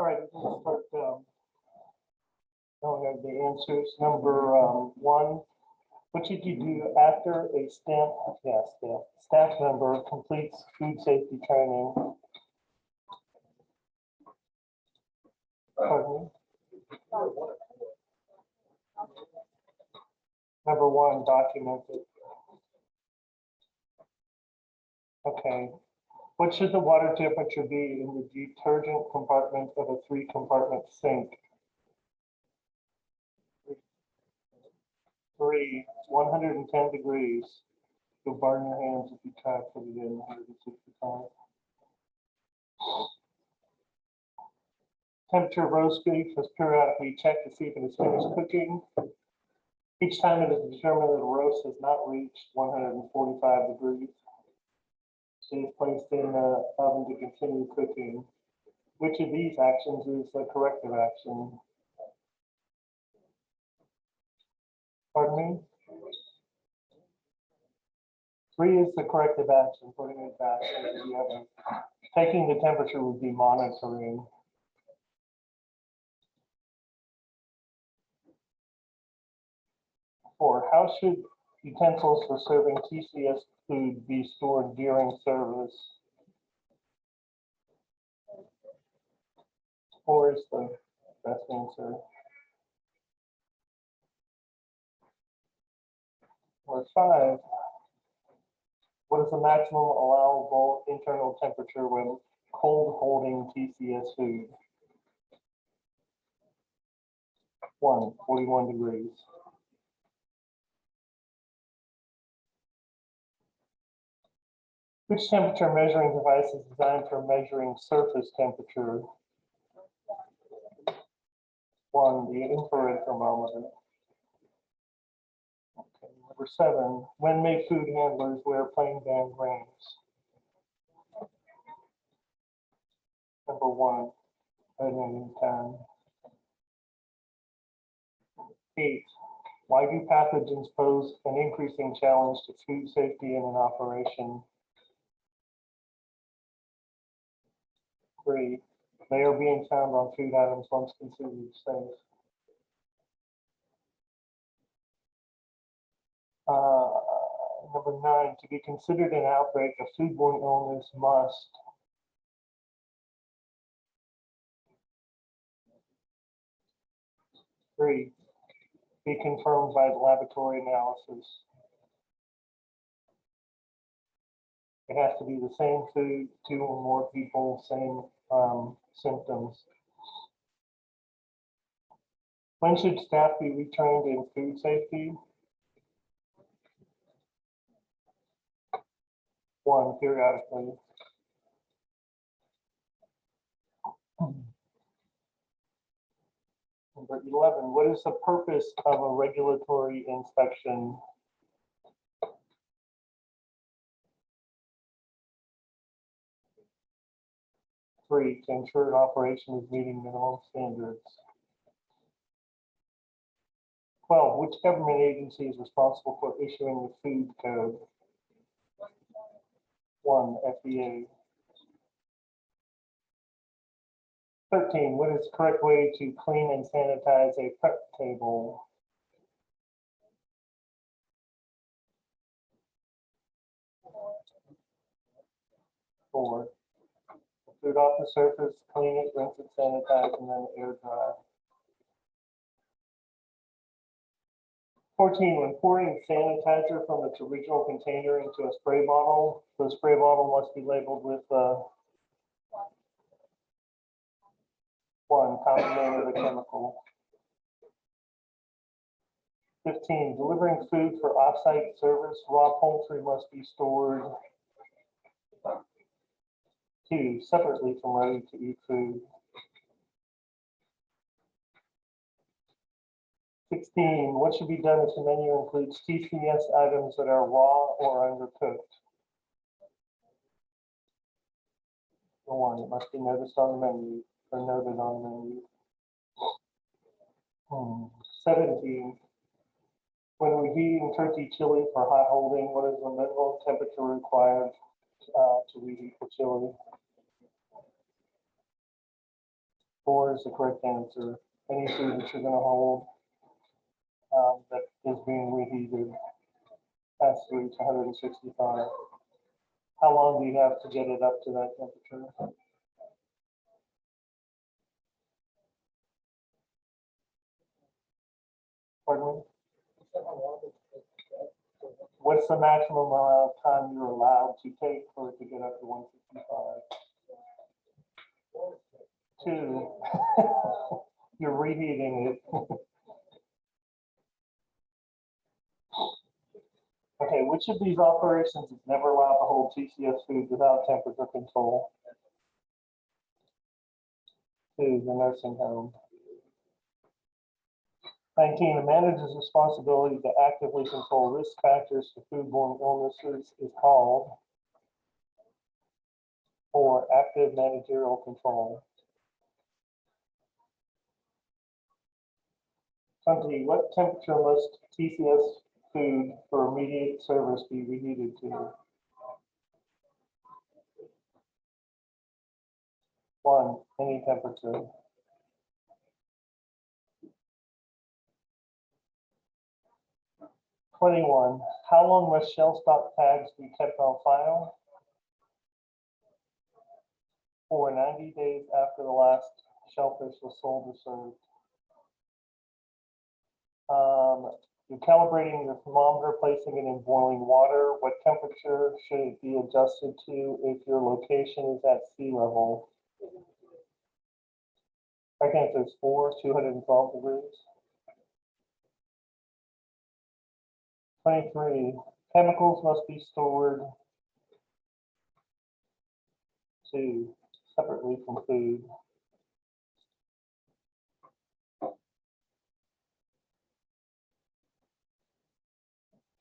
All right, we'll start going over the answers. Number one, what should you do after a staff member completes food safety training? Pardon me? Number one, document it. Okay. What should the water temperature be in the detergent compartment of a 3-compartment sink? 3, 110 degrees. You'll burn your hands if you try to put it in 165. Temperature of roast beef is periodically checked to see if it is finished cooking. Each time it is determined that the roast has not reached 145 degrees. It is placed in the oven to continue cooking. Which of these actions is the corrective action? Pardon me? 3 is the corrective action, putting it back into the oven. Taking the temperature would be monitoring. 4, how should utensils for serving TCS food be stored during service? 4 is the best answer. Number 5, what is the maximum allowable internal temperature when cold holding TCS food? 1, 41 degrees. Which temperature measuring device is designed for measuring surface temperature? 1, the infrared thermometer. Okay, number 7, when may food handlers wear plain band rings? Number 1, at any time. 8, why do pathogens pose an increasing challenge to food safety in an operation? 3, they are being found on food items once considered safe. Number 9, to be considered an outbreak of foodborne illness must. Three, be confirmed by the laboratory analysis. It has to be the same food, 2 or more people, same symptoms. When should staff be retrained in food safety? 1, periodically. Number 11, what is the purpose of a regulatory inspection? 3, to ensure an operation is meeting minimum standards. 12, which government agency is responsible for issuing the food code? 1, FDA. 13, what is the correct way to clean and sanitize a prep table? 4, food off the surface, clean it, rinse it, sanitize, and then air dry. 14, when pouring sanitizer from its original container into a spray bottle, the spray bottle must be labeled with 1, common name of the chemical. 15, delivering food for off-site service, raw poultry must be stored 2, separately from ready-to-eat food. 16, what should be done if the menu includes TCS items that are raw or undercooked? 1, it must be noticed on the menu or noted on the menu. 17, when reheating turkey chili for hot holding, what is the minimum temperature required to reheat the chili? 4 is the correct answer. Any food that you're gonna hold, that is being reheated has to reach 165. How long do you have to get it up to that temperature? Pardon me? What's the maximum amount of time you're allowed to take for it to get up to 165? 2. You're reheating it. Okay, which of these operations is never allowed to hold TCS food without temperature control? 2, the nursing home. 19, the manager's responsibility to actively control risk factors for foodborne illnesses is called 4, active managerial control. 20, what temperature must TCS food for immediate service be reheated to? 1, any temperature. 21, how long must shelf stock tags be kept on file? For 90 days after the last shellfish was sold or served. You're calibrating your thermometer, placing it in boiling water. What temperature should it be adjusted to if your location is at sea level? Correct answer is 4, 212 degrees. 23, chemicals must be stored 2, separately from food.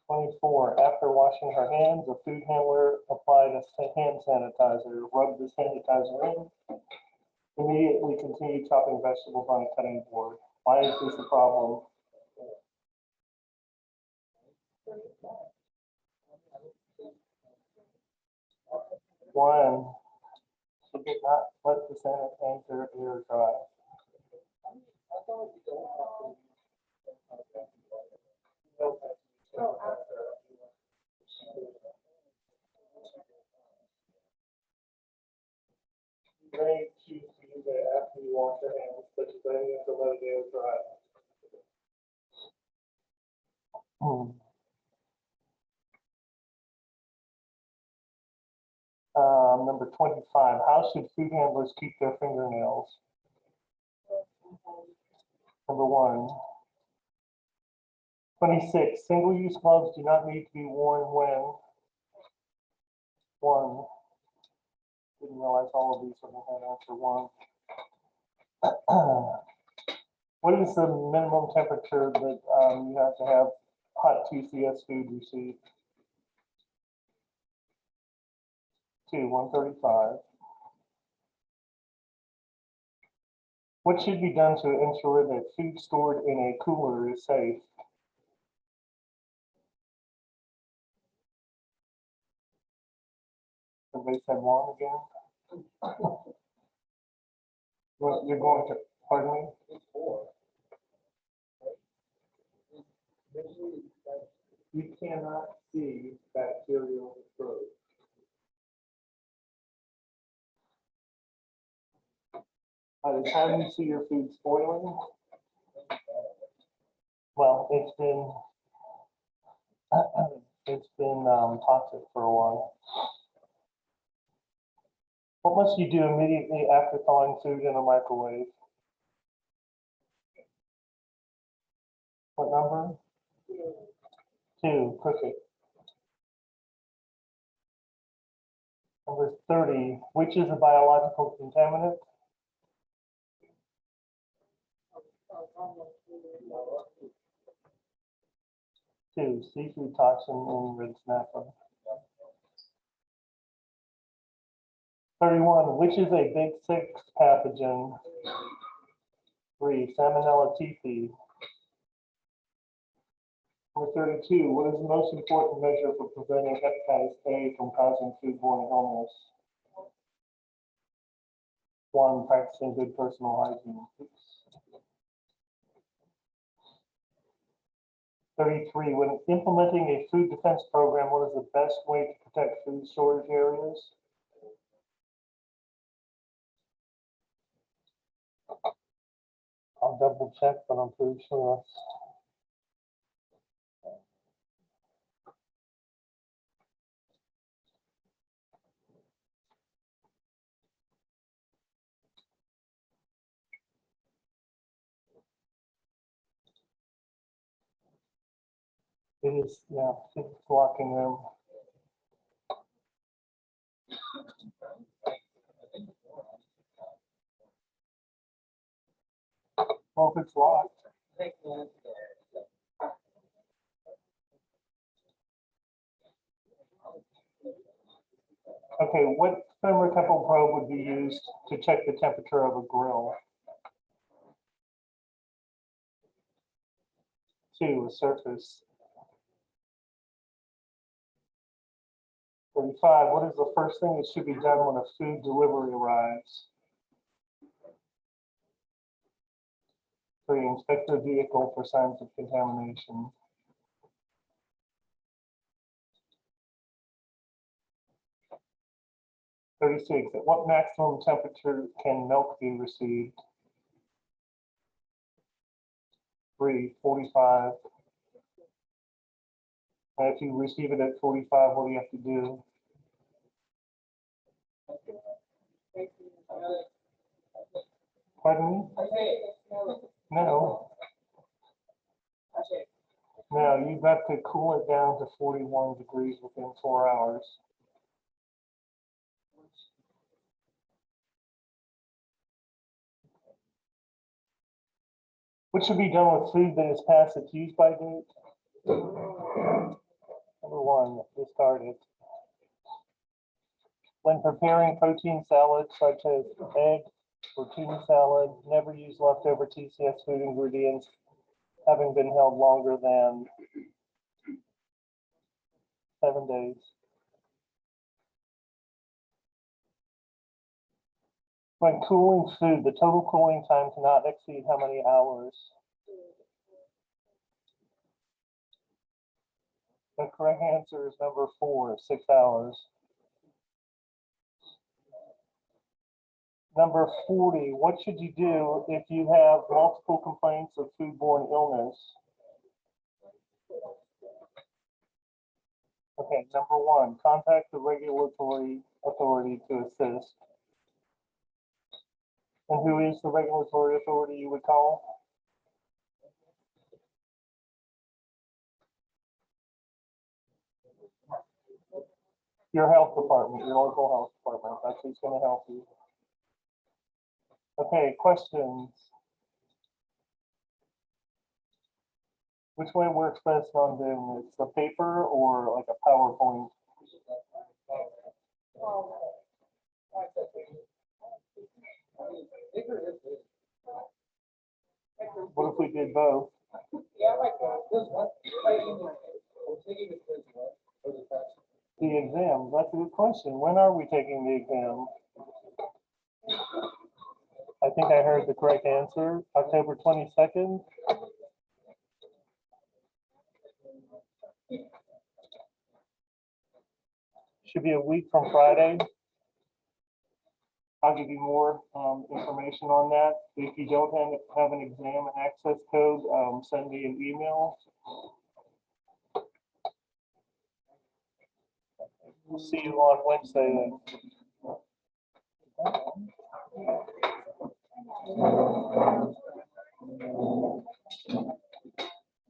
24, after washing her hands, a food handler applied a hand sanitizer, rubbed the sanitizer in, immediately continued chopping vegetables on a cutting board. Why is this a problem? 1, she did not let the sanitizer air dry. You may choose to use it after you wash your hands, but you don't have to let it air dry. Number 25, how should food handlers keep their fingernails? Number 1. 26, single-use gloves do not need to be worn when 1. Didn't realize all of these were going to have answer 1. What is the minimum temperature that you have to have hot TCS food received? 2, 135. What should be done to ensure that food stored in a cooler is safe? Everybody said 1 again? Well, you're going to, pardon me? You cannot see bacterial growth. By the time you see your food spoiling, well, it's been toxic for a while. What must you do immediately after thawing food in a microwave? What number? 2, cook it. Number 30, which is a biological contaminant? 2, seafood toxin in red snapper. 31, which is a big 6 pathogen? 3, Salmonella typhi. Number 32, what is the most important measure for preventing hepatitis A from causing foodborne illness? 1, practicing good personal hygiene. 33, when implementing a food defense program, what is the best way to protect food storage areas? I'll double check, but I'm pretty sure it is, yeah, it's blocking them. Well, if it's locked. Okay, what thermocouple probe would be used to check the temperature of a grill? 2, a surface. 35, what is the first thing that should be done when a food delivery arrives? 3, inspect the vehicle for signs of contamination. 36, at what maximum temperature can milk be received? 3, 45. And if you receive it at 45, what do you have to do? Pardon me? No. No, you've got to cool it down to 41 degrees within 4 hours. What should be done with food that is past its use-by date? Number 1, discard it. When preparing protein salads such as egg or tuna salad, never use leftover TCS food ingredients having been held longer than 7 days. When cooling food, the total cooling time cannot exceed how many hours? The correct answer is number 4, 6 hours. Number 40, what should you do if you have multiple complaints of foodborne illness? Okay, number 1, contact the regulatory authority to assist. And who is the regulatory authority you would call? Your health department, your local health department. That's who's going to help you. Okay, questions? Which way works best on doing this? The paper or like a PowerPoint? What if we did both? Yeah, I like this one. The exam, that's a good question. When are we taking the exam? I think I heard the correct answer, October 22nd. Should be a week from Friday. I'll give you more information on that. If you don't have an exam access code, send me an email. We'll see you on Wednesday then.